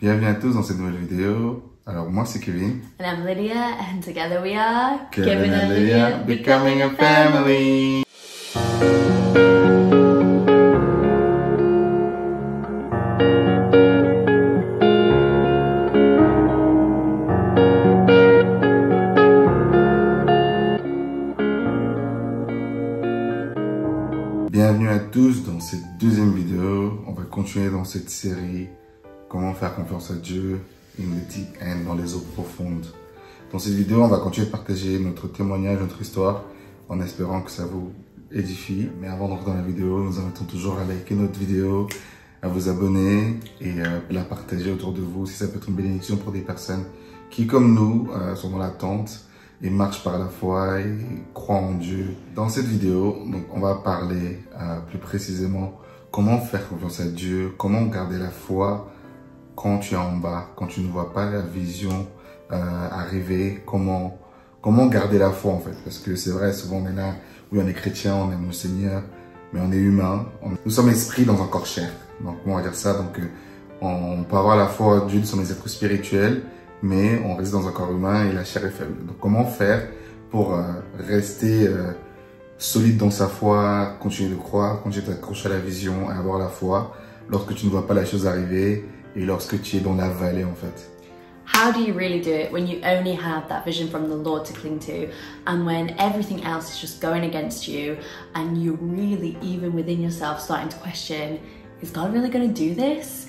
Bienvenue à tous dans cette nouvelle vidéo. Alors moi c'est Kevin. And I'm Lydia, and together we are Kevin and Lydia becoming a family. Bienvenue à tous dans cette deuxième vidéo. On va continuer dans cette série comment faire confiance à Dieu in the deep end, dans les eaux profondes. Dans cette vidéo, on va continuer de partager notre témoignage, notre histoire, en espérant que ça vous édifie. Mais avant d'entrer dans la vidéo, nous invitons toujours à liker notre vidéo, à vous abonner et la partager autour de vous si ça peut être une bénédiction pour des personnes qui, comme nous, sont dans l'attente et marchent par la foi et croient en Dieu. Dans cette vidéo, donc, on va parler plus précisément comment faire confiance à Dieu, comment garder la foi quand tu es en bas, quand tu ne vois pas la vision arriver, comment garder la foi en fait. Parce que c'est vrai, souvent on est là, oui on est chrétien, on aime le Seigneur, mais on est humain. Nous sommes esprits dans un corps chair. Donc on va dire ça, donc on peut avoir la foi en Dieu, nous sommes des êtres spirituels, mais on reste dans un corps humain et la chair est faible. Donc comment faire pour rester solide dans sa foi, continuer de croire, continuer d'accrocher à la vision et avoir la foi lorsque tu ne vois pas la chose arriver et lorsque tu es dans la vallée en fait. How do you really do it when you only have that vision from the Lord to cling to, and when everything else is just going against you, and you're really, even within yourself, starting to question, is God really going to do this?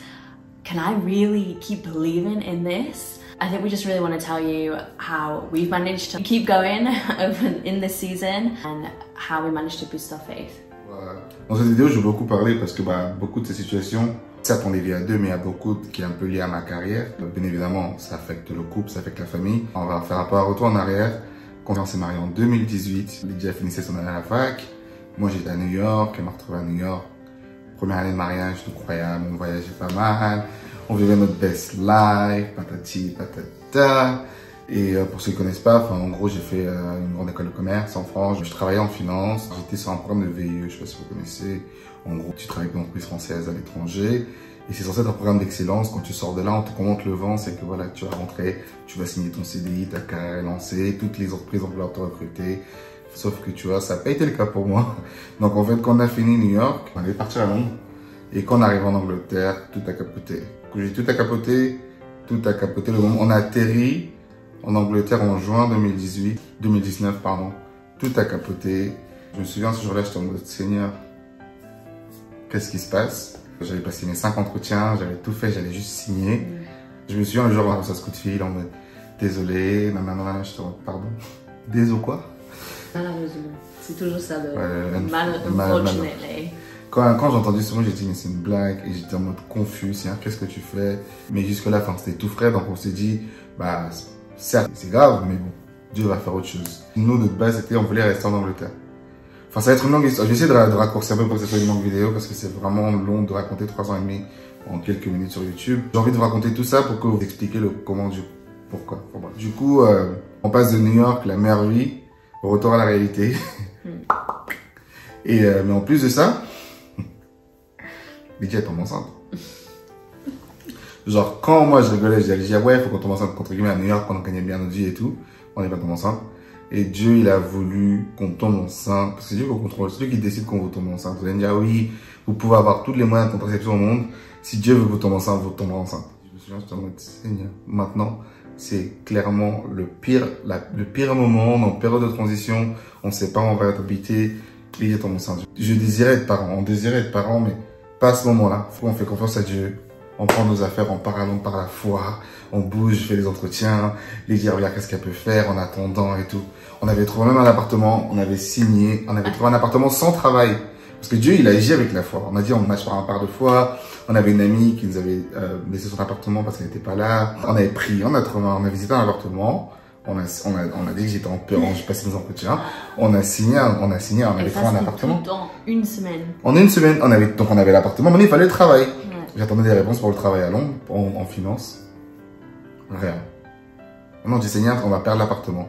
Can I really keep believing in this? I think we just really want to tell you how we've managed to keep going in this season and how we managed to boost our faith. Dans cette vidéo, je vais beaucoup parler parce que beaucoup de ces situations, certes on est lié à deux, mais il y a beaucoup qui est un peu lié à ma carrière. Donc, bien évidemment, ça affecte le couple, ça affecte la famille. On va faire un peu un retour en arrière. Quand on s'est marié en 2018, Lydia finissait son année à la fac. Moi j'étais à New York, elle m'a retrouvé à New York. Première année de mariage, incroyable, on voyageait pas mal. On vivait notre best life, patati patata. Et pour ceux qui ne connaissent pas, en gros, j'ai fait une grande école de commerce en France. Je travaillais en finance. J'étais sur un programme de VIE, je ne sais pas si vous connaissez. En gros, tu travailles avec une entreprise française à l'étranger. Et c'est censé être un programme d'excellence. Quand tu sors de là, on te remonte le vent. C'est que voilà, tu vas rentrer, tu vas signer ton CDI, ta carrière est lancée. Toutes les entreprises vont vouloir te recruter. Sauf que tu vois, ça n'a pas été le cas pour moi. Donc en fait, quand on a fini New York, on allait partir à Londres. Et quand on arrive en Angleterre, tout a capoté. Quand je dis tout a capoté le moment où on a atterri en Angleterre en juin 2019, pardon. Tout a capoté. Je me souviens, ce jour-là, j'étais en mode Seigneur, qu'est-ce qui se passe? J'avais passé mes 5 entretiens, j'avais tout fait, j'allais juste signer. Je me souviens, le jour où on a reçu ce coup de fil, en mode désolé, nanana, je te pardon. Désolé quoi? Malheureusement, c'est toujours ça le unfortunately. Quand j'ai entendu ce mot, j'ai dit mais c'est une blague et j'étais en mode confus, Seigneur, qu'est-ce que tu fais? Mais jusque-là, c'était tout frais, donc on s'est dit, certes, c'est grave, mais bon, Dieu va faire autre chose. Nous, notre base, c'était, on voulait rester en Angleterre. Enfin, ça va être une longue histoire. Je vais essayer de raccourcir un peu pour que ce soit une longue vidéo, parce que c'est vraiment long de raconter 3 ans et demi en quelques minutes sur YouTube. J'ai envie de vous raconter tout ça pour que vous expliquiez le comment, du pourquoi. Du coup, on passe de New York, la meilleure vie, au retour à la réalité. Et, mais en plus de ça, Lydia tombe enceinte. Genre, quand moi je rigolais, je disais, ouais, il faut qu'on tombe enceinte, entre guillemets, à New York, quand on gagnait bien notre vie et tout, on n'est pas tombé enceinte. Et Dieu, il a voulu qu'on tombe enceinte, parce que Dieu contrôle, c'est Dieu qui décide qu'on vous tombe enceinte. Vous allez me dire, oui, vous pouvez avoir tous les moyens de contraception au monde, si Dieu veut que vous tomber enceinte, vous tomberez enceinte. Je me souviens, j'étais en mode, Seigneur, maintenant, c'est clairement le pire moment, dans la période de transition, on ne sait pas où on va habiter, Lydia tombe enceinte. Je désirais être parent, on désirait être parent, mais pas à ce moment-là. On fait confiance à Dieu. On prend nos affaires, on part à Londres par la foi, on bouge, je fais des entretiens, Lydia regarde qu'est-ce qu'elle peut faire en attendant et tout. On avait trouvé même un appartement, on avait signé, on avait trouvé un appartement sans travail. Parce que Dieu, il agit avec la foi. On a dit on marche par un part de foi, on avait une amie qui nous avait laissé son appartement parce qu'elle n'était pas là. On avait pris, on a visité un appartement, on a dit que j'étais en peur, j'ai passé mes entretiens, on a signé, on avait trouvé un appartement. Dans une semaine. En une semaine, on avait l'appartement, mais il fallait le travail. J'attendais des réponses pour le travail à Londres, en finance. Rien. Maintenant, on dit, Seigneur, on va perdre l'appartement.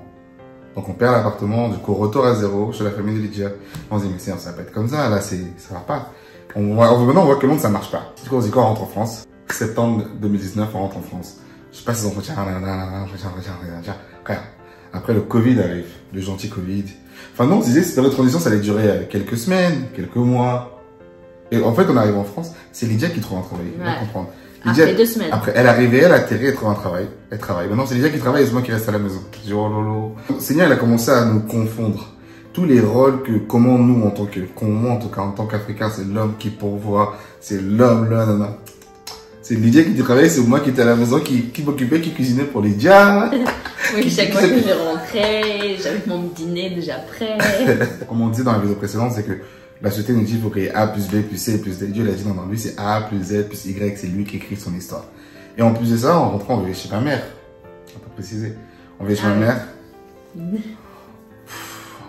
Donc, on perd l'appartement, du coup, retour à zéro chez la famille de Lydia. On se dit, mais Seigneur, ça va pas être comme ça, là, ça va pas. Maintenant, on voit que le monde, ça marche pas. Du coup, on se dit, quoi, on rentre en France. septembre 2019, on rentre en France. Je passe les entretiens. Après, le Covid arrive, le gentil Covid. Enfin, non, on se disait, cette transition, ça allait durer quelques semaines, quelques mois. Et en fait, on arrive en France, c'est Lydia qui trouve un travail. Ouais. Comprendre. Après Lydia, 2 semaines. Après, elle arrivait, elle atterrit, elle trouve un travail. Elle travaille. Maintenant, c'est Lydia qui travaille et c'est moi qui reste à la maison. Je dis, oh lolo. Le Seigneur, il a commencé à nous confondre. Tous les rôles comment nous, en tant qu'Africains, c'est l'homme qui pourvoit, c'est l'homme, là. C'est Lydia qui travaillait, c'est moi qui étais à la maison, qui m'occupait, qui cuisinait pour Lydia. Oui, chaque fois que je rentrais, j'avais mon dîner déjà prêt. Comme on dit dans la vidéo précédente, c'est que la société nous dit qu'il faut créer A plus B plus C plus D. Dieu l'a dit dans lui, c'est A plus Z plus Y, c'est lui qui écrit son histoire. Et en plus de ça, en rentrant, on vivait chez ma mère. On peut préciser. On vivait chez ma mère.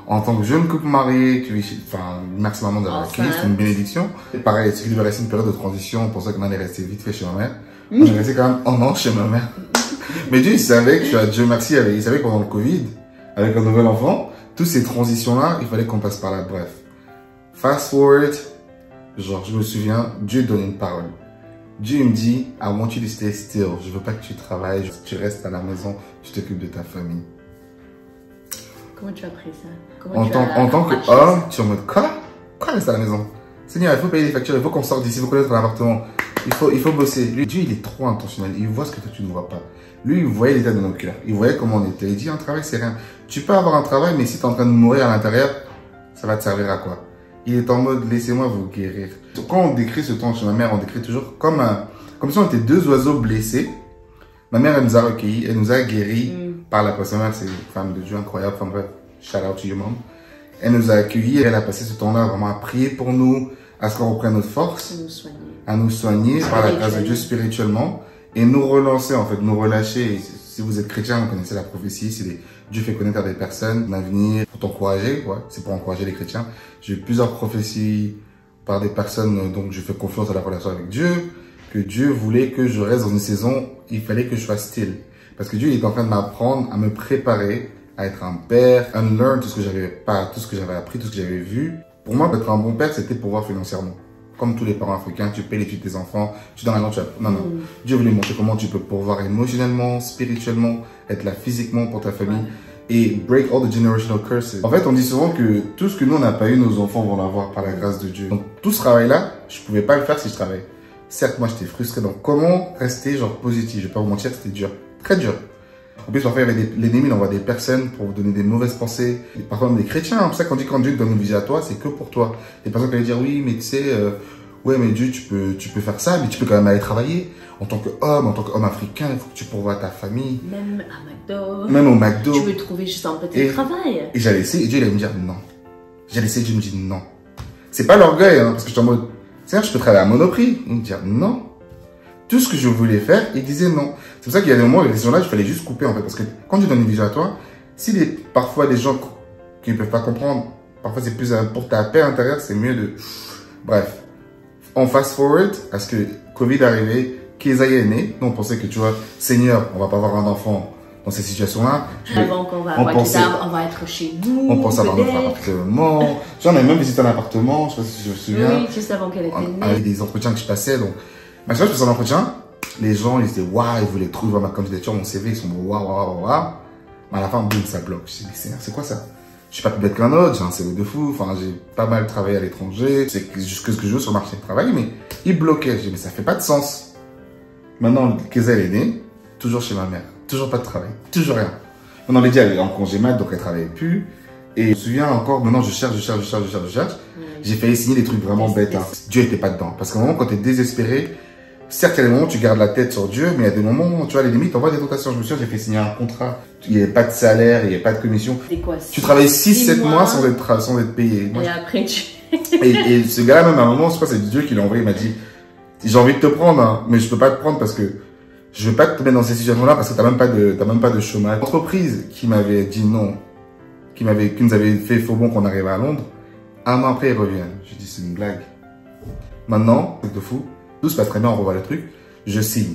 En tant que jeune couple marié, merci maman d'avoir accueilli, c'est une bénédiction. Et pareil, ce qui devait rester une période de transition, on pensait qu'on allait rester vite fait chez ma mère. On est resté quand même 1 an chez ma mère. Mais Dieu, il savait que, Dieu merci, il savait que pendant le Covid, avec un nouvel enfant, toutes ces transitions-là, il fallait qu'on passe par là. Bref. Fast forward, genre, je me souviens, Dieu donne une parole. Dieu me dit, I want you to stay still. Je veux pas que tu travailles, tu restes à la maison, tu t'occupes de ta famille. Comment tu as pris ça? En tant qu'homme, tu es en mode, quoi reste à la maison? Seigneur, il faut payer les factures, il faut qu'on sorte d'ici, il faut connaître un appartement. Il faut bosser. Lui, Dieu, il est trop intentionnel. Il voit ce que toi, tu ne vois pas. Lui, il voyait l'état de nos cœurs. Il voyait comment on était. Il dit, un travail, c'est rien. Tu peux avoir un travail, mais si tu es en train de mourir à l'intérieur, ça va te servir à quoi? Il est en mode, laissez-moi vous guérir. Quand on décrit ce temps chez ma mère, on décrit toujours comme si on était 2 oiseaux blessés. Ma mère, elle nous a recueillis, elle nous a guéris par la personne. C'est une femme de Dieu incroyable. Enfin bref, shout out to your mom. Elle nous a accueillis. Elle a passé ce temps-là vraiment à prier pour nous, à ce qu'on reprenne notre force, à nous soigner par la grâce de Dieu spirituellement et nous relancer, en fait, nous relâcher. Si vous êtes chrétien, vous connaissez la prophétie. Si Dieu fait connaître à des personnes l'avenir pour t'encourager, c'est pour encourager les chrétiens. J'ai eu plusieurs prophéties par des personnes, donc je fais confiance à la relation avec Dieu, que Dieu voulait que je reste dans une saison, il fallait que je fasse still. Parce que Dieu il est en train de m'apprendre à me préparer à être un père, unlearn tout ce que j'avais appris, tout ce que j'avais vu. Pour moi, être un bon père, c'était pouvoir financièrement. Comme tous les parents africains, tu payes l'étude de tes enfants, tu donnes l'argent, non. Dieu voulait montrer comment tu peux pouvoir émotionnellement, spirituellement, être là physiquement pour ta famille et break all the generational curses. En fait, on dit souvent que tout ce que nous, on n'a pas eu, nos enfants vont l'avoir par la grâce de Dieu. Donc, tout ce travail-là, je pouvais pas le faire si je travaillais. Certes, moi, j'étais frustré. Donc, comment rester genre positif? Je vais pas vous mentir, c'était dur. Très dur. En plus, parfois, l'ennemi, il envoie des personnes pour vous donner des mauvaises pensées. Et parfois, même des chrétiens. C'est pour ça qu'on dit quand Dieu donne une vision à toi, c'est que pour toi. Des personnes qui allaient dire, oui, mais tu sais, ouais, mais Dieu, tu peux faire ça, mais tu peux quand même aller travailler. En tant qu'homme africain, il faut que tu pourvoies ta famille. Même à McDo. Même au McDo. Tu veux trouver juste un petit travail. Et j'allais essayer, et Dieu, il allait me dire non. J'allais essayer, Dieu me dit non. C'est pas l'orgueil, hein, parce que je suis en mode, Seigneur, je peux travailler à Monoprix. Il me dit non. Tout ce que je voulais faire, il disait non. C'est pour ça qu'il y a des moments où les décisions-là, il fallait juste couper, en fait. Parce que quand Dieu donne une vision à toi, parfois les gens qui ne peuvent pas comprendre, parfois c'est plus pour ta paix intérieure, c'est mieux de... Bref. On fast forward à ce que Covid est arrivé, qu'Esaïe est né. Nous, on pensait que, tu vois, Seigneur, on va pas avoir un enfant dans ces situations-là. Avant qu'on va on va être chez nous. On pense avoir notre appartement. J'en ai même visité un appartement, je sais pas si je me souviens. Oui, juste avant qu'elle était née. Avec des entretiens que je passais, donc... Mais je faisais un entretien, les gens, ils étaient waouh, ils voulaient trouver ma candidature, mon CV, ils sont waouh. Mais à la fin, boum, ça bloque. Je me dis, c'est quoi ça? Je suis pas plus bête qu'un autre, j'ai un CV de fou, enfin, j'ai pas mal travaillé à l'étranger, c'est juste ce que je veux sur le marché du travail, mais il bloquait. Je dis, mais ça fait pas de sens. Maintenant, Kézelle est née, toujours chez ma mère, toujours pas de travail, toujours rien. Maintenant, Lydia, elle est en congé mat, donc elle travaillait plus. Et je me souviens encore, maintenant, je cherche. J'ai failli signer des trucs vraiment bêtes. Hein. Dieu était pas dedans. Parce qu'à un moment, quand tu es désespéré, certes, il y a des moments où tu gardes la tête sur Dieu, mais il y a des moments où, tu vois, les limites, on voit des tentations. Je me souviens, j'ai fait signer un contrat. Il n'y avait pas de salaire, il n'y avait pas de commission. C'est quoi, tu travailles 6-7 mois sans être payé. Moi, et après, et ce gars-là, même à un moment, je crois que c'est Dieu qui l'a envoyé, il m'a dit, j'ai envie de te prendre, hein, mais je peux pas te prendre parce que je veux pas te mettre dans ces situations-là parce que t'as même pas de chômage. L'entreprise qui m'avait dit non, qui nous avait fait faux bon qu'on arrivait à Londres, un an après, ils reviennent. J'ai dit, c'est une blague. Maintenant, c'est de fou. Tout se passe très bien, on revoit le truc. Je signe.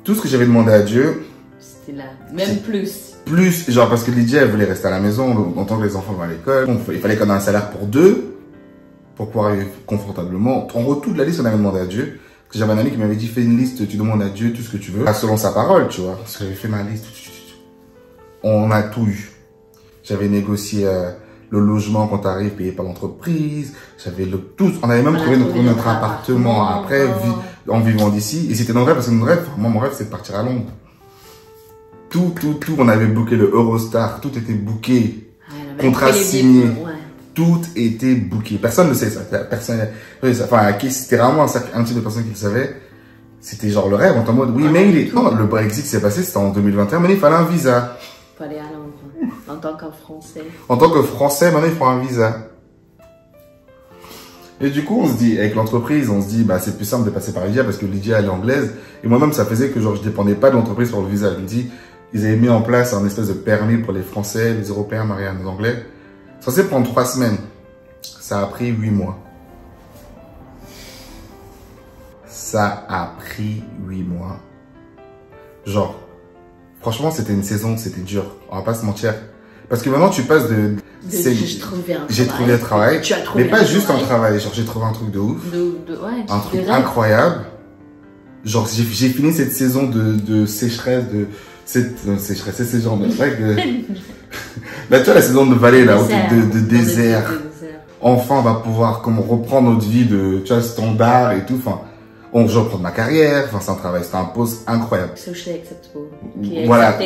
Tout ce que j'avais demandé à Dieu. C'était là. Même plus. Plus, genre, parce que Lydia, elle voulait rester à la maison, en tant que les enfants vont à l'école. Il fallait qu'on ait un salaire pour 2, pour pouvoir vivre confortablement. En gros, toute la liste, on avait demandé à Dieu. que j'avais un ami qui m'avait dit, fais une liste, tu demandes à Dieu tout ce que tu veux, selon sa parole, tu vois. Parce que j'avais fait ma liste. On a tout eu. J'avais négocié le logement quand t'arrives payé par l'entreprise. J'avais tout. On avait même trouvé notre appartement après, en vivant d'ici. Et c'était notre rêve, parce que mon rêve, c'est de partir à Londres. Tout. On avait booké le Eurostar. Tout était booké. Contrat signé. Tout était booké. Personne ne sait ça. Personne, enfin, c'était vraiment un type de personne qui le savait. C'était genre le rêve. On était en mode, oui, mais non, le Brexit s'est passé, c'était en 2021, mais il fallait un visa. Il fallait aller à Londres. En tant que Français. En tant que Français, maintenant, il faut un visa. Et du coup, on se dit, avec l'entreprise, on se dit, bah, c'est plus simple de passer par Lydia parce que Lydia, elle est anglaise. Et moi-même, ça faisait que genre, je dépendais pas de l'entreprise pour le visa. Je me dis, ils avaient mis en place un espèce de permis pour les Français, les Européens mariés à des Anglais. Censé prendre 3 semaines. Ça a pris 8 mois. Ça a pris 8 mois. Genre, franchement, c'était une saison, c'était dur. On va pas se mentir. Parce que maintenant, tu passes de j'ai trouvé un travail. Tu as trouvé mais pas juste un travail. Genre, j'ai trouvé un truc de ouf. Un truc incroyable. Genre, j'ai fini cette saison de sécheresse, cette saison de là, tu vois, la saison de vallée, là, de désert. Enfin, on va pouvoir comme reprendre notre vie de, tu vois, standard et tout. Enfin, je reprends ma carrière. Enfin, c'est un travail, c'est un poste incroyable. Socially acceptable. Voilà.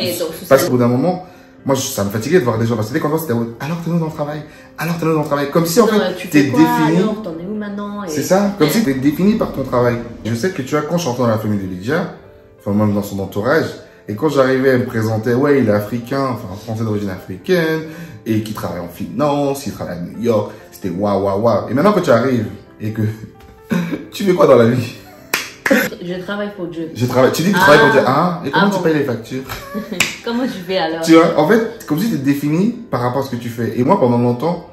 Parce qu'au bout d'un moment, moi, ça me fatiguait de voir des gens. Parce que dès qu'on voit, c'était, alors t'es nous dans le travail. Alors t'es nous dans le travail. Comme si, en fait, t'es défini. Alors, t'en es où maintenant? C'est ça. Comme si t'es défini par ton travail. Je sais que, tu vois, quand je suis rentré dans la famille de Lydia, enfin, même dans son entourage, et quand j'arrivais, elle me présentait, ouais, il est africain, enfin, un Français d'origine africaine, et qui travaille en finance, il travaille à New York. C'était waouh. Et maintenant que tu arrives, et que tu fais quoi dans la vie? Je travaille pour Dieu. Tu dis que tu travailles pour Dieu. Ah, et comment tu payes les factures? Comment tu fais alors? Tu vois, en fait, comme si tu es défini par rapport à ce que tu fais. Et moi, pendant longtemps,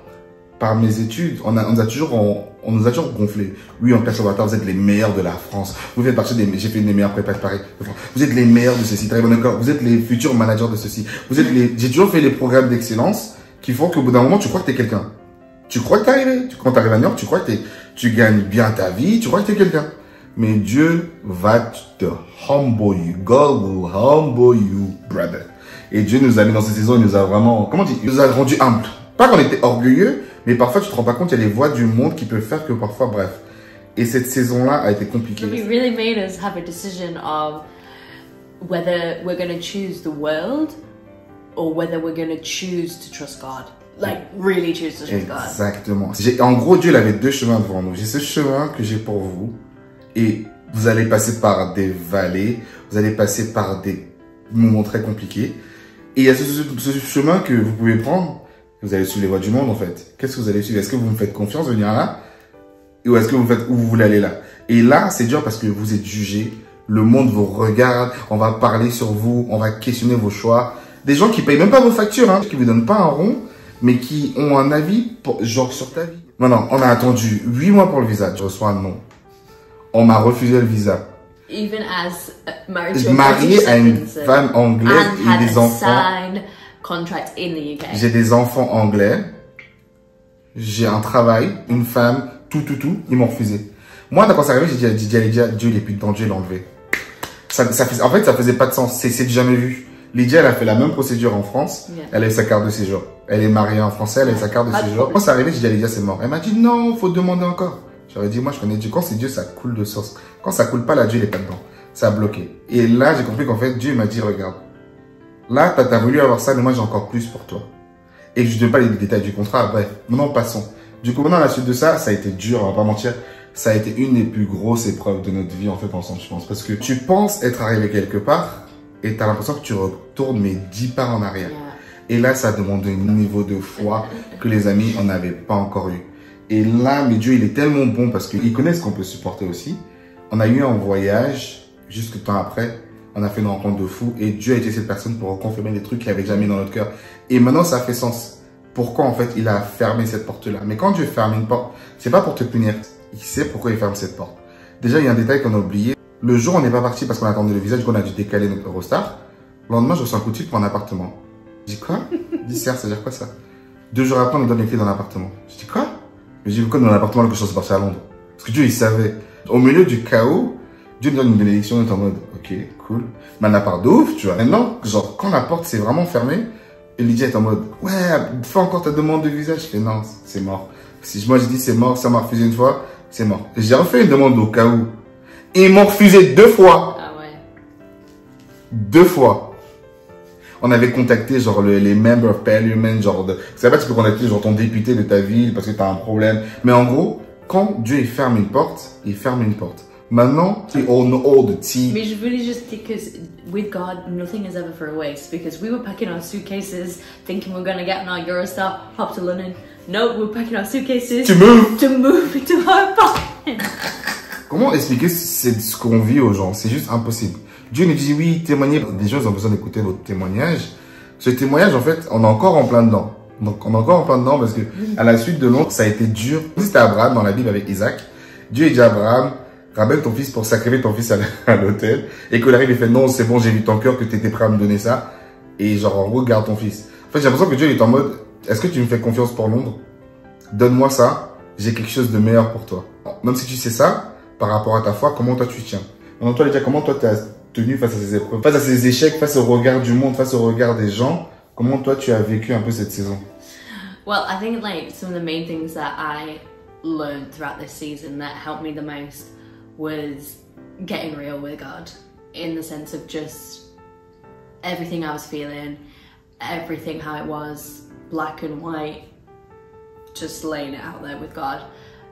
par mes études, on nous a toujours gonflé. Oui, en conservatoire, vous êtes les meilleurs de la France. Vous faites partie j'ai fait des meilleurs prépas de Paris. Vous êtes les meilleurs de ceci. Vous êtes les futurs managers de ceci. J'ai toujours fait les programmes d'excellence qui font qu'au bout d'un moment, tu crois que tu es quelqu'un. Tu crois que tu es arrivé. Quand tu arrives à New York, tu crois que tu gagnes bien ta vie. Tu crois que tu es quelqu'un. Mais Dieu va te humble you. God will humble you, brother. Et Dieu nous a mis dans cette saison, il nous a vraiment, comment dire, il nous a rendu humble. Pas qu'on était orgueilleux, mais parfois tu te rends pas compte, il y a les voies du monde qui peuvent faire que parfois, bref. Et cette saison-là a été compliquée. It really made us have a decision of whether we're going to choose the world or whether we're going to choose to trust God. Like, really choose to trust God. Exactement. En gros, Dieu il avait 2 chemins devant nous. J'ai ce chemin que j'ai pour vous. Et vous allez passer par des vallées, vous allez passer par des moments très compliqués. Et il y a ce chemin que vous pouvez prendre, vous allez suivre les voies du monde en fait. Qu'est-ce que vous allez suivre? Est-ce que vous me faites confiance de venir là? Ou est-ce que vous faites où vous voulez aller là? Et là, c'est dur parce que vous êtes jugé, le monde vous regarde, on va parler sur vous, on va questionner vos choix. Des gens qui payent même pas vos factures, hein, qui vous donnent pas un rond, mais qui ont un avis genre sur ta vie. Non, on a attendu 8 mois pour le visa, je reçois un non. On m'a refusé le visa. Even as marié à une femme anglaise et des enfants. Contract in the UK. J'ai des enfants anglais. J'ai un travail, une femme, tout. Ils m'ont refusé. Moi, quand ça arrivé, j'ai dit à Lydia, Dieu, il est plus dedans, Dieu l'a enlevé. En fait, ça faisait pas de sens. C'est jamais vu. Lydia, elle a fait la même procédure en France. Yeah. Elle a eu sa carte de séjour. Elle est mariée en français, elle a eu sa carte de séjour. Quand c'est arrivé, j'ai dit à Lydia, c'est mort. Elle m'a dit, non, faut demander encore. J'aurais dit, moi, je connais Dieu. Quand c'est Dieu, ça coule de source. Quand ça coule pas, là, Dieu, il est pas dedans. Ça a bloqué. Et là, j'ai compris qu'en fait, Dieu m'a dit, regarde. Là, t'as voulu avoir ça, mais moi, j'ai encore plus pour toi. Et je ne donne pas les détails du contrat. Bref, maintenant, passons. Du coup, maintenant, à la suite de ça, ça a été dur, on va pas mentir. Ça a été une des plus grosses épreuves de notre vie, en fait, ensemble, je pense. Parce que tu penses être arrivé quelque part et t'as l'impression que tu retournes, mais 10 pas en arrière. Yeah. Et là, ça demande un niveau de foi que les amis, on n'avait pas encore eu. Et là, mais Dieu, il est tellement bon parce qu'il connaît ce qu'on peut supporter aussi. On a eu un voyage, juste le temps après, on a fait une rencontre de fou et Dieu a été cette personne pour confirmer des trucs qu'il avait déjà mis dans notre cœur. Et maintenant, ça fait sens. Pourquoi, en fait, il a fermé cette porte-là? Mais quand Dieu ferme une porte, c'est pas pour te punir. Il sait pourquoi il ferme cette porte. Déjà, il y a un détail qu'on a oublié. Le jour où on n'est pas parti parce qu'on attendait le visa, du coup, on a dû décaler notre Eurostar. Le lendemain, je reçois un coup de fil pour un appartement. Je dis quoi? Je dis, ça veut dire quoi ça? 2 jours après, on nous donne les clés dans l'appartement. Je dis quoi? Je dis, pourquoi dans l'appartement que je suis parti à Londres? Parce que Dieu, il savait. Au milieu du chaos, Dieu nous donne une bénédiction, on est en mode, ok, cool. Mais la part de ouf, tu vois. Maintenant, genre, quand la porte s'est vraiment fermée, et Lydia est en mode, ouais, fais encore ta demande de visa. Je fais, non, c'est mort. Si moi je dis c'est mort, ça m'a refusé une fois, c'est mort. J'ai refait une demande au cas où. Et ils m'ont refusé 2 fois. Ah ouais. 2 fois. On avait contacté genre les Member of Parliament, genre c'est pas que tu peux contacter genre ton député de ta ville parce que t'as un problème. Mais en gros, quand Dieu il ferme une porte, il ferme une porte. Maintenant, we all know all the tea. Mais je voulais juste dire que with God, nothing is ever for a waste, because we were packing our suitcases, thinking we're going to get on our Eurostar, hop to London. No, we're packing our suitcases To move to our apartment. Comment expliquer ce qu'on vit aux gens? C'est juste impossible. Dieu nous dit oui, témoignez. Les gens ont besoin d'écouter notre témoignage. Ce témoignage, en fait, on est encore en plein dedans. Donc, on est encore en plein dedans parce que à la suite de l'autre, ça a été dur. C'était Abraham dans la Bible avec Isaac. Dieu dit à Abraham, ramène ton fils pour sacrifier ton fils à l'autel. Et qu'il arrive, il fait non, c'est bon, j'ai vu ton cœur que tu étais prêt à me donner ça. Et genre, en gros, garde ton fils. En fait, j'ai l'impression que Dieu est en mode, est-ce que tu me fais confiance pour Londres? Donne-moi ça, j'ai quelque chose de meilleur pour toi. Même si tu sais ça, par rapport à ta foi, comment toi tu tiens? Maintenant, toi, Lydia, comment toi tu as tenu face à ces épreuves, face à ces échecs, face au regard du monde, face au regard des gens? Comment toi tu as vécu un peu cette saison? Well, I think like some of the main things that I learned throughout this season that helped me the most was getting real with God, in the sense of just everything I was feeling, everything how it was, black and white, just laying it out there with God.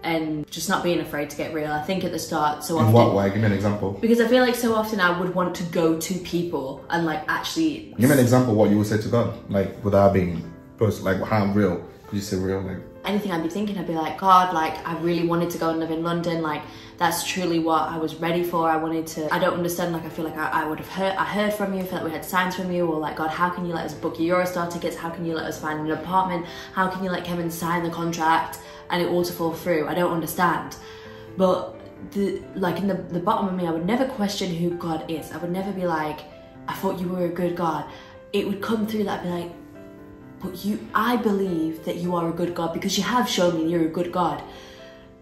And just not being afraid to get real. I think at the start, so often... In what way? Give me an example. Because I feel like so often I would want to go to people and like actually... Give me an example of what you would say to God, like without being personal, like how real. Could you say real? Like anything I'd be thinking, I'd be like, God, like I really wanted to go and live in London. Like that's truly what I was ready for. I wanted to, I don't understand, like I feel like I would have heard from you, I feel like we had signs from you, or like, God, how can you let us book your Eurostar tickets? How can you let us find an apartment? How can you let Kevin sign the contract and it all to fall through? I don't understand. But like in the bottom of me, I would never question who God is. I would never be like, I thought you were a good God. It would come through that I'd be like, but I believe that you are a good God because you have shown me you're a good God.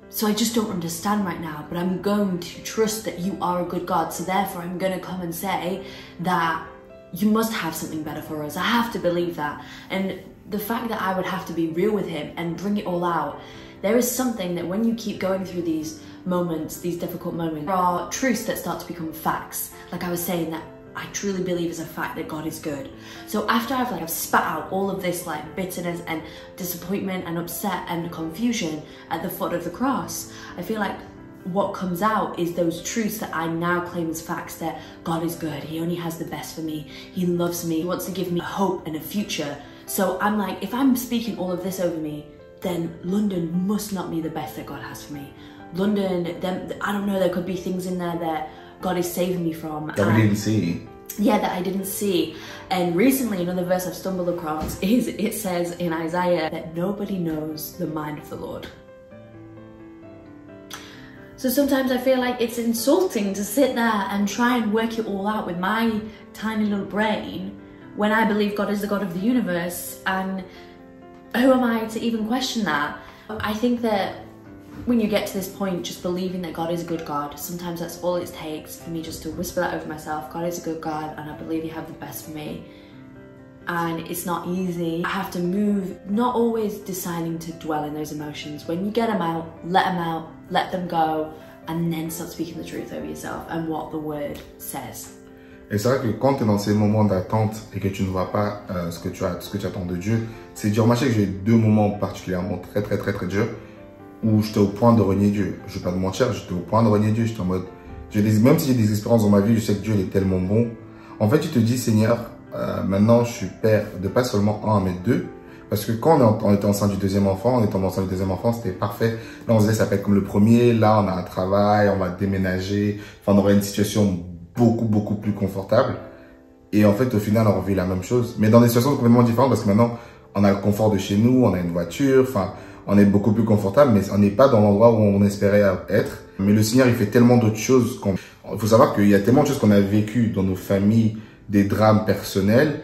So I just don't understand right now, but I'm going to trust that you are a good God. So therefore I'm going to come and say that you must have something better for us. I have to believe that. And the fact that I would have to be real with him and bring it all out, there is something that when you keep going through these moments, these difficult moments, there are truths that start to become facts. Like I was saying, that I truly believe is a fact that God is good. So after I've spat out all of this like bitterness and disappointment and upset and confusion at the foot of the cross, I feel like what comes out is those truths that I now claim as facts, that God is good, he only has the best for me, he loves me, he wants to give me hope and a future. So I'm like, if I'm speaking all of this over me, then London must not be the best that God has for me. London, I don't know, there could be things in there that God is saving me from. That we didn't see. Yeah, that I didn't see. And recently, another verse I've stumbled across is, it says in Isaiah that nobody knows the mind of the Lord. So sometimes I feel like it's insulting to sit there and try and work it all out with my tiny little brain when I believe God is the God of the universe, and who am I to even question that? I think that when you get to this point, just believing that God is a good God, sometimes that's all it takes for me just to whisper that over myself. God is a good God and I believe you have the best for me. And it's not easy. I have to move, not always deciding to dwell in those emotions. When you get them out, let them go, and then start speaking the truth over yourself and what the word says. Et c'est vrai que quand tu es dans ces moments d'attente et que tu ne vois pas ce que tu attends de Dieu, c'est dur. Moi, je sais que j'ai eu 2 moments particulièrement très durs où j'étais au point de renier Dieu. Je vais pas te mentir, j'étais au point de renier Dieu. J'étais en mode, même si j'ai des expériences dans ma vie, je sais que Dieu il est tellement bon. En fait, tu te dis, Seigneur, maintenant je suis père de pas seulement 1 mais 2. Parce que quand on était enceinte du 2e enfant, c'était parfait. Là, on se disait, ça peut être comme le premier. Là, on a un travail, on va déménager. Enfin, on aurait une situation beaucoup plus confortable. Et en fait, au final, on revit la même chose. Mais dans des situations complètement différentes parce que maintenant, on a le confort de chez nous, on a une voiture, enfin, on est beaucoup plus confortable, mais on n'est pas dans l'endroit où on espérait être. Mais le Seigneur, il fait tellement d'autres choses. Il faut savoir qu'il y a tellement de choses qu'on a vécues dans nos familles, des drames personnels,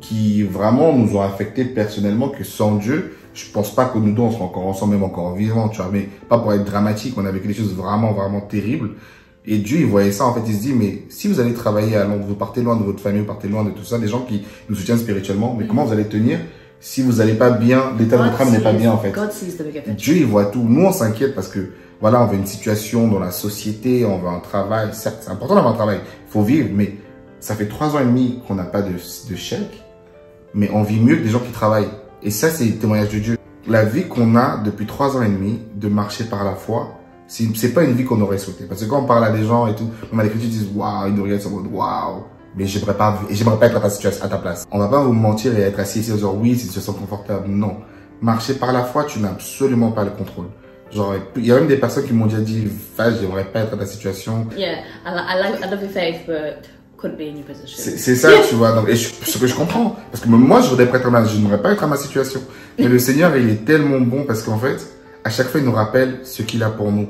qui vraiment nous ont affectés personnellement, que sans Dieu, je pense pas que nous deux, on sera encore ensemble, même encore vivants, tu vois. Mais pas pour être dramatique, on a vécu des choses vraiment terribles. Et Dieu, il voyait ça, en fait, il se dit, mais si vous allez travailler à Londres, vous partez loin de votre famille, vous partez loin de tout ça, des gens qui nous soutiennent spirituellement, mais comment vous allez tenir si vous n'allez pas bien, l'état de votre âme n'est pas bien, en fait. Dieu, il voit tout. Nous, on s'inquiète parce que, voilà, on veut une situation dans la société, on veut un travail. Certes, c'est important d'avoir un travail, il faut vivre, mais ça fait 3 ans et demi qu'on n'a pas de chèque, mais on vit mieux que des gens qui travaillent. Et ça, c'est le témoignage de Dieu. La vie qu'on a depuis 3 ans et demi de marcher par la foi, c'est pas une vie qu'on aurait souhaité. Parce que quand on parle à des gens et tout, on a des critiques qui disent waouh, ils nous regardent en mode waouh, mais j'aimerais pas être à ta situation, à ta place. On va pas vous mentir et être assis ici en disant oui, c'est une situation confortable. Non. Marcher par la foi, tu n'as absolument pas le contrôle. Genre, il y a même des personnes qui m'ont déjà dit, j'aimerais pas être à ta situation. Yeah, I love your faith, but couldn't be in your position. C'est ça, tu vois. Donc, et ce que je comprends. Parce que moi, je voudrais pas être je n'aimerais pas être à ma situation. Mais le Seigneur, il est tellement bon parce qu'en fait, à chaque fois, il nous rappelle ce qu'il a pour nous.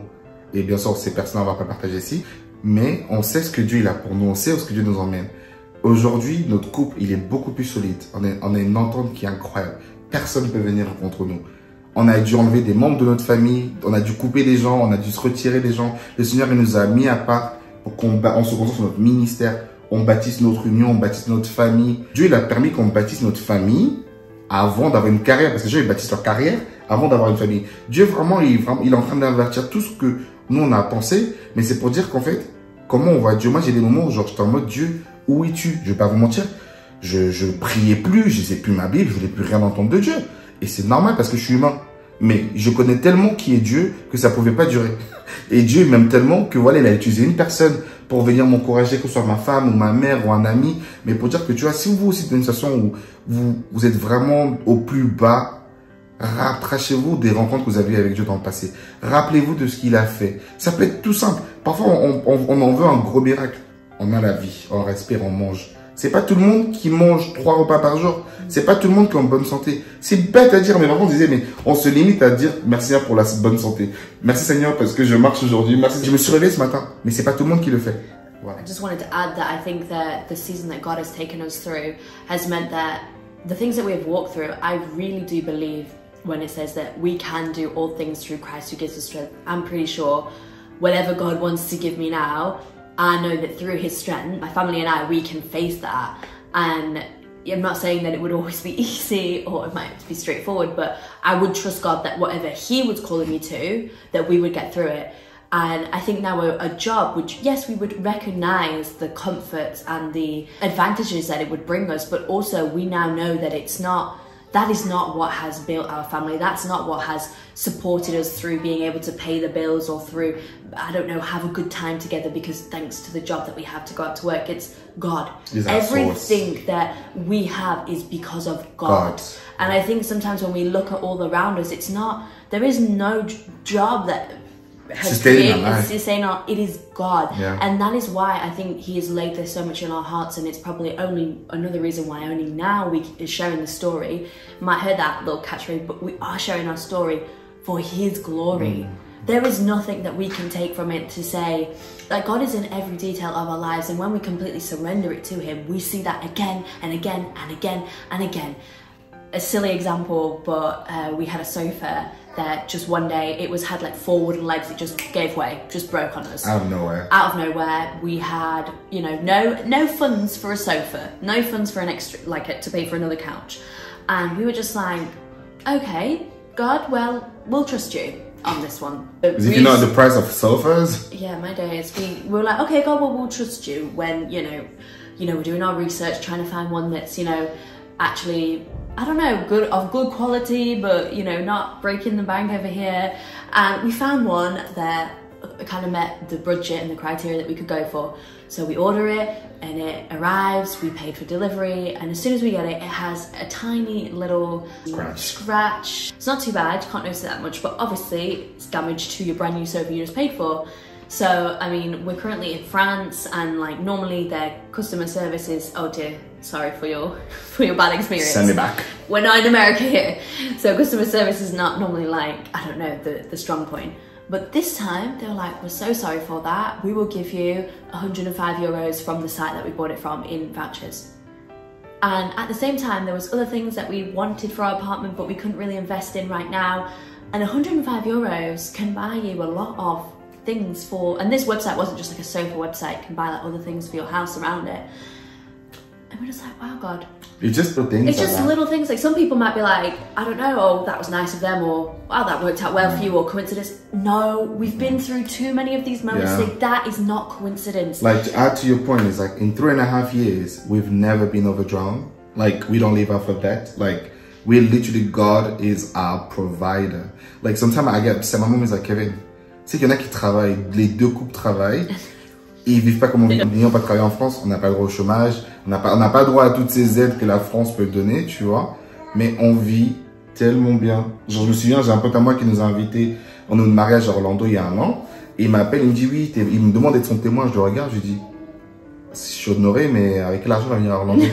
Et bien sûr, ces personnes, on va pas partager ici. Mais on sait ce que Dieu il a pour nous. On sait où ce que Dieu nous emmène. Aujourd'hui, notre couple, il est beaucoup plus solide. On a une entente qui est incroyable. Personne ne peut venir contre nous. On a dû enlever des membres de notre famille. On a dû couper des gens. On a dû se retirer des gens. Le Seigneur, il nous a mis à part pour qu'on se concentre sur notre ministère. On bâtisse notre union, on bâtisse notre famille. Dieu, il a permis qu'on bâtisse notre famille avant d'avoir une carrière. Parce que les gens, ils bâtissent leur carrière avant d'avoir une famille. Dieu, vraiment, il est en train d'invertir tout ce que nous, on a pensé. Mais c'est pour dire qu'en fait, comment on voit Dieu. Moi, j'ai des moments où genre, j'étais en mode Dieu, où es-tu? Je vais pas vous mentir. Je priais plus, je lisais plus ma Bible, je voulais plus rien entendre de Dieu. Et c'est normal parce que je suis humain. Mais je connais tellement qui est Dieu que ça pouvait pas durer. Et Dieu m'aime tellement que voilà, il a utilisé une personne pour venir m'encourager, que ce soit ma femme ou ma mère ou un ami. Mais pour dire que tu vois, si vous aussi êtes dans une situation où vous êtes vraiment au plus bas, rattrachez-vous des rencontres que vous avez eues avec Dieu dans le passé. Rappelez-vous de ce qu'il a fait. Ça peut être tout simple. Parfois, on en veut un gros miracle. On a la vie, on respire, on mange. C'est pas tout le monde qui mange 3 repas par jour. C'est pas tout le monde qui est en bonne santé. C'est bête à dire, mais par contre, on disait, mais on se limite à dire merci Seigneur pour la bonne santé. Merci Seigneur parce que je marche aujourd'hui. Merci. Je me suis réveillé ce matin, mais c'est pas tout le monde qui le fait. Voilà. I just wanted to add that I think that the season that God has taken us through has meant that the things that we have walked through, I really do believe when it says that we can do all things through Christ who gives us strength. I'm pretty sure whatever God wants to give me now, I know that through his strength, my family and I, we can face that. And I'm not saying that it would always be easy or it might be straightforward, but I would trust God that whatever he was calling me to, that we would get through it. And I think now a job, which yes, we would recognize the comforts and the advantages that it would bring us, but also we now know that that is not what has built our family. That's not what has supported us through being able to pay the bills or through, I don't know, have a good time together because thanks to the job that we have to go out to work, it's God. Everything that we have is because of God. And I think sometimes when we look at all around us, there is no job that has created, it is God. Yeah. And that is why I think he has laid this so much in our hearts, and it's probably only another reason why only now we is sharing the story. You might hear that little catchphrase, but we are sharing our story for his glory. There is nothing that we can take from it to say that God is in every detail of our lives, and when we completely surrender it to him, we see that again and again and again and again. A silly example, but we had a sofa that just one day it had like 4 wooden legs. It just gave way, just broke on us. Out of nowhere. Out of nowhere. We had, you know, no funds for a sofa, no funds for an extra, to pay for another couch. And we were just like, okay, God, well, we'll trust you on this one. Because if you know the price of sofas? Yeah, my days. We were like, okay, God, well, we'll trust you when, you know, we're doing our research, trying to find one that's, you know, actually, I don't know, of good quality, but, you know, not breaking the bank over here. And we found one that kind of met the budget and the criteria that we could go for. So we order it and it arrives, we paid for delivery, and as soon as we get it, it has a tiny little scratch. It's not too bad, you can't notice it that much, but obviously it's damage to your brand new sofa you just paid for. So, I mean, we're currently in France, and like normally their customer service is, oh dear, sorry for your bad experience. Send me back. We're not in America here. So customer service is not normally like, I don't know, the strong point. But this time they were like, we're so sorry for that. We will give you 105 euros from the site that we bought it from in vouchers. And at the same time, there was other things that we wanted for our apartment, but we couldn't really invest in right now. And 105 euros can buy you a lot of things for, and this website wasn't just like a sofa website, you can buy like other things for your house around it. And we're just like, wow, God. It's just little things. It's just little things. Like some people might be like, I don't know, oh, that was nice of them, or wow, that worked out well for you, or coincidence. No, we've been through too many of these moments. Like, that is not coincidence. Like, to add to your point, is like in 3.5 years, we've never been overdrawn. Like, we don't live off of that. Like, we literally, God is our provider. Like, sometimes I get upset. My mom is like, Kevin, tu sais qu'il y en a qui travaillent, les deux couples travaillent. Ils vivent pas comme on vit. N'ayant pas travaillé en France, on n'a pas le droit au chômage, on n'a pas droit à toutes ces aides que la France peut donner, tu vois. Mais on vit tellement bien. Genre, je me souviens, j'ai un pote à moi qui nous a invités en notre mariage à Orlando il y a 1 an. Et il m'appelle, il me dit oui, il me demande d'être son témoin. Je le regarde, je lui dis, je suis honoré, mais avec quel argent on va venir à Orlando?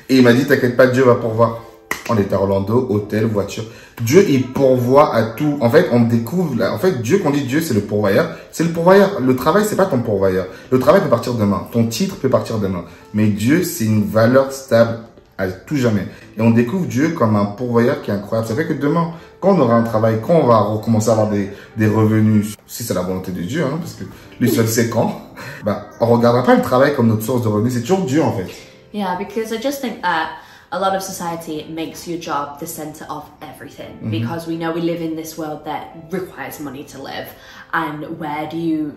Et il m'a dit, t'inquiète pas, Dieu va pourvoir. On est à Orlando, hôtel, voiture. Dieu, il pourvoit à tout. En fait, on découvre, en fait, Dieu, quand on dit Dieu, c'est le pourvoyeur. C'est le pourvoyeur. Le travail, c'est pas ton pourvoyeur. Le travail peut partir demain. Ton titre peut partir demain. Mais Dieu, c'est une valeur stable à tout jamais. Et on découvre Dieu comme un pourvoyeur qui est incroyable. Ça fait que demain, quand on aura un travail, quand on va recommencer à avoir des revenus, si c'est la volonté de Dieu, hein, parce que lui seul sait quand, bah, on regardera pas le travail comme notre source de revenus. C'est toujours Dieu, en fait. Yeah, because I just think that a lot of society makes your job the center of everything, because we know we live in this world that requires money to live, and where do you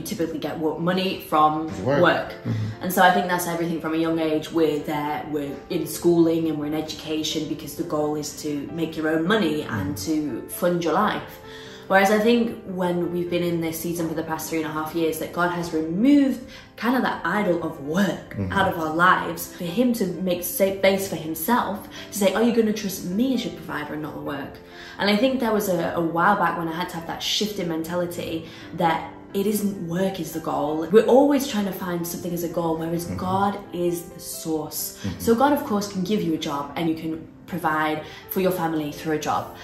typically get money from? Work. And so I think that's everything from a young age. We're in schooling and we're in education because the goal is to make your own money and to fund your life. Whereas I think when we've been in this season for the past 3.5 years, that God has removed kind of that idol of work out of our lives, for him to make space for himself, to say, are you going to trust me as your provider and not the work? And I think there was a while back when I had to have that shift in mentality that it isn't work is the goal. We're always trying to find something as a goal, whereas God is the source. So God, of course, can give you a job and you can provide for your family through a job.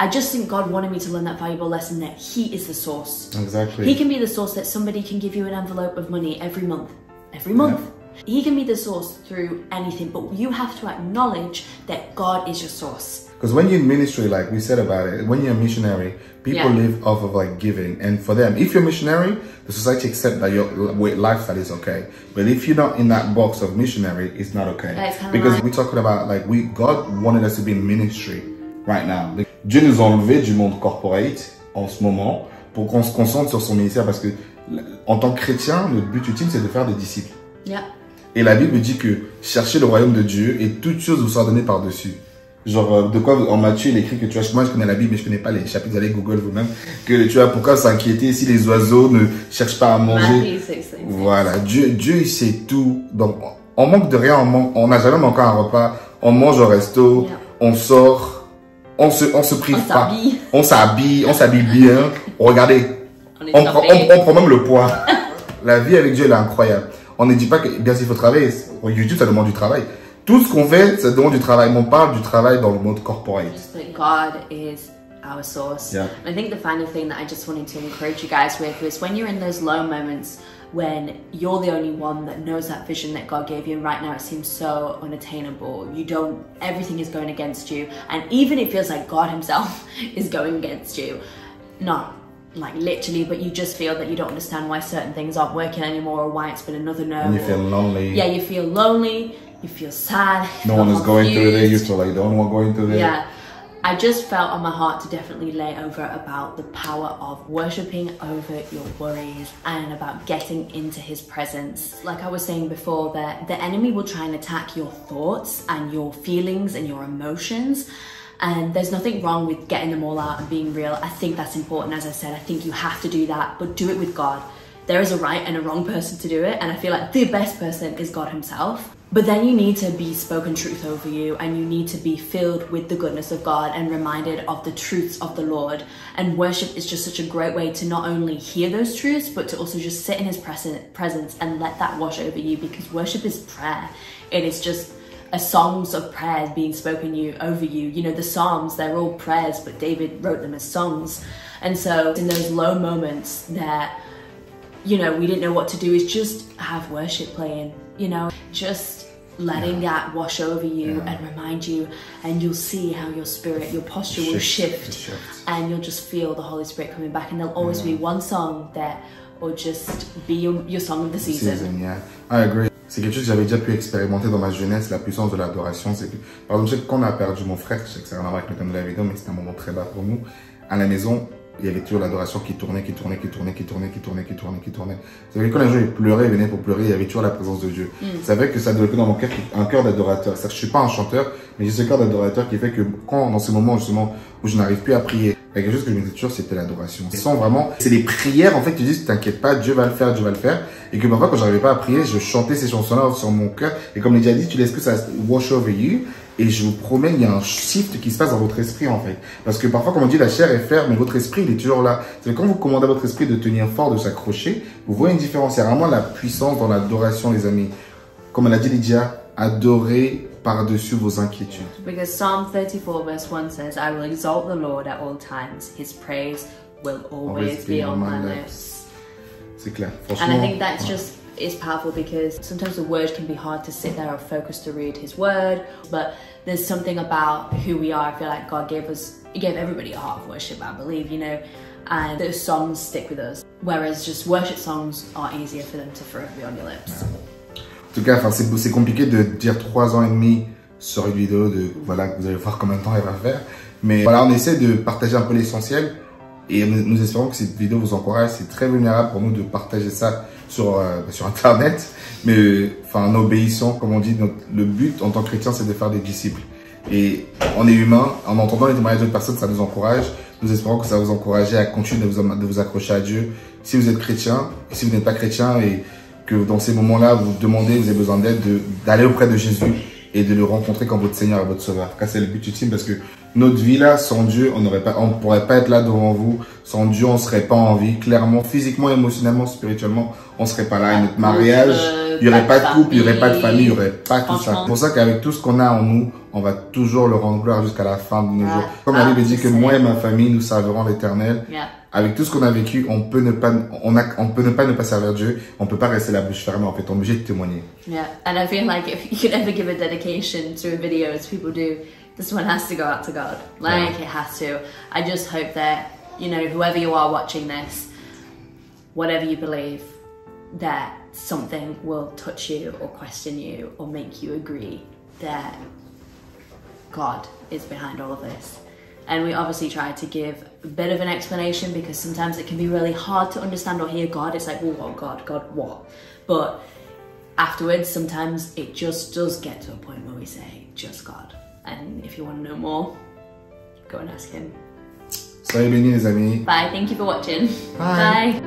I just think God wanted me to learn that valuable lesson that he is the source. Exactly. He can be the source that somebody can give you an envelope of money every month. Every month. Yeah. He can be the source through anything, but you have to acknowledge that God is your source. Because when you're in ministry, like we said about it, when you're a missionary, people live off of like giving. And for them, if you're a missionary, the society accepts that your lifestyle is okay. But if you're not in that box of missionary, it's not okay. Because we're talking about like God wanted us to be in ministry right now. Dieu nous a enlevé du monde corporate en ce moment pour qu'on se concentre sur son ministère, parce que en tant que chrétien, notre but ultime, c'est de faire des disciples. Yeah. Et la Bible dit que cherchez le royaume de Dieu et toutes choses vous sont données par-dessus. Genre, de quoi en Matthieu, il écrit que tu vois, moi je connais la Bible, mais je connais pas les chapitres, vous allez Google vous-même, que tu vois, pourquoi s'inquiéter si les oiseaux ne cherchent pas à manger. Voilà, Dieu il sait tout. Donc, on manque de rien, on n'a jamais manqué un repas, on mange au resto, on sort. On se prive pas. On s'habille bien. Regardez, on prend même le poids. La vie avec Dieu, elle est incroyable. On ne dit pas que, bien sûr, il faut travailler. YouTube, ça demande du travail. Tout ce qu'on fait, ça demande du travail. On parle du travail dans le monde corporate. God is our source. Yeah. I think the final thing that I just wanted to encourage you guys with was when you're in those low moments, when you're the only one that knows that vision that God gave you, and right now it seems so unattainable, everything is going against you, and even it feels like God himself is going against you, not like literally, but you just feel that you don't understand why certain things aren't working anymore, or why it's been another no. And you feel lonely. Yeah, you feel lonely, you feel sad. No one is going through it, you feel like the only one going through it. Yeah. I just felt on my heart to definitely lay over about the power of worshipping over your worries and about getting into his presence. Like I was saying before, that the enemy will try and attack your thoughts and your feelings and your emotions. And there's nothing wrong with getting them all out and being real. I think that's important. As I said, I think you have to do that, but do it with God. There is a right and a wrong person to do it. And I feel like the best person is God himself. But then you need to be spoken truth over you, and you need to be filled with the goodness of God and reminded of the truths of the Lord. And worship is just such a great way to not only hear those truths, but to also just sit in his presence and let that wash over you, because worship is prayer. It is just a songs of prayers being spoken over you. You know, the Psalms, they're all prayers, but David wrote them as songs. And so in those low moments that, you know, we didn't know what to do, is just have worship playing, you know, just letting that wash over you and remind you, and you'll see how your spirit, your posture will shift, and you'll just feel the Holy Spirit coming back, and there'll always be one song that will just be your song of the season. Yeah, I agree. C'est quelque chose que j'avais déjà pu expérimenter dans ma jeunesse, la puissance de l'adoration. C'est que, par exemple, je sais que quand on a perdu mon frère, je sais que ça n'a rien à voir avec le thème de la vidéo, mais c'était un moment très bas pour nous. À la maison, il y avait toujours l'adoration qui tournait. C'est vrai que quand les gens pleuraient, ils venaient pour pleurer, il y avait toujours la présence de Dieu. C'est vrai que ça développait dans mon cœur un cœur d'adorateur. Je suis pas un chanteur, mais j'ai ce cœur d'adorateur qui fait que quand, dans ces moments justement où je n'arrive plus à prier, il y a quelque chose que je me disais toujours, c'était l'adoration. C'est des prières, en fait, tu dis, t'inquiète pas, Dieu va le faire. Et que parfois, quand j'arrivais pas à prier, je chantais ces chansons-là sur mon cœur. Et comme il a dit, tu laisses que ça wash over you. Et je vous promets, il y a un shift qui se passe dans votre esprit, en fait. Parce que parfois, comme on dit, la chair est ferme, mais votre esprit, il est toujours là. C'est quand vous commandez à votre esprit de tenir fort, de s'accrocher, vous voyez une différence. Il y a vraiment la puissance dans l'adoration, les amis. Comme elle a dit Lydia, adorez par-dessus vos inquiétudes. Because Psalm 34 verse 1 says, I will exalt the Lord at all times. His praise will always be on my lips. C'est clair. Franchement. And I think that's just, it's powerful because sometimes the word can be hard to sit there or focus to read his word, but there's something about who we are. I feel like God gave everybody a heart of worship, I believe, you know, and those songs stick with us, whereas just worship songs are easier for them to forever be on your lips. En tout cas, c'est compliqué de dire 3 ans et demi sur une vidéo de, voilà, vous allez voir combien de temps elle va faire. Mais voilà, on essaie de partager un peu l'essentiel et nous espérons que cette vidéo vous encourage. C'est très vulnérable pour nous de partager ça sur Internet, mais en obéissant, comme on dit, le but en tant que chrétien, c'est de faire des disciples. Et on est humain, en entendant les témoignages d'autres personnes, ça nous encourage. Nous espérons que ça va vous encourager à continuer de vous accrocher à Dieu. Si vous êtes chrétien, et si vous n'êtes pas chrétien, et que dans ces moments-là, vous demandez, vous avez besoin d'aide, d'aller auprès de Jésus et de le rencontrer comme votre Seigneur et votre Sauveur. Car c'est le but ultime, parce que notre vie là, sans Dieu, on pourrait pas être là devant vous. Sans Dieu, on serait pas en vie. Clairement, physiquement, émotionnellement, spirituellement, on serait pas là. Et notre mariage, il y aurait pas de couple, il y aurait pas de famille, il y aurait pas tout ça. C'est pour ça qu'avec tout ce qu'on a en nous, on va toujours le rendre gloire jusqu'à la fin de nos jours. Comme la Bible dit que moi et ma famille, nous servirons l'Éternel. Avec tout ce qu'on a vécu, on peut ne pas servir Dieu. On peut pas rester la bouche fermée. En fait, on est obligé de témoigner. Yeah, and I feel like if you could ever give a dedication to a video, as people do, this one has to go out to God. Like it has to. I just hope that, you know, whoever you are watching this, whatever you believe, that something will touch you or question you or make you agree that God is behind all of this. And we obviously try to give a bit of an explanation because sometimes it can be really hard to understand or hear God. It's like, well, what, God, what? But afterwards, sometimes it just does get to a point where we say, just God. And if you want to know more, go and ask him. Soyez bénis, les amis. Bye. Thank you for watching. Bye.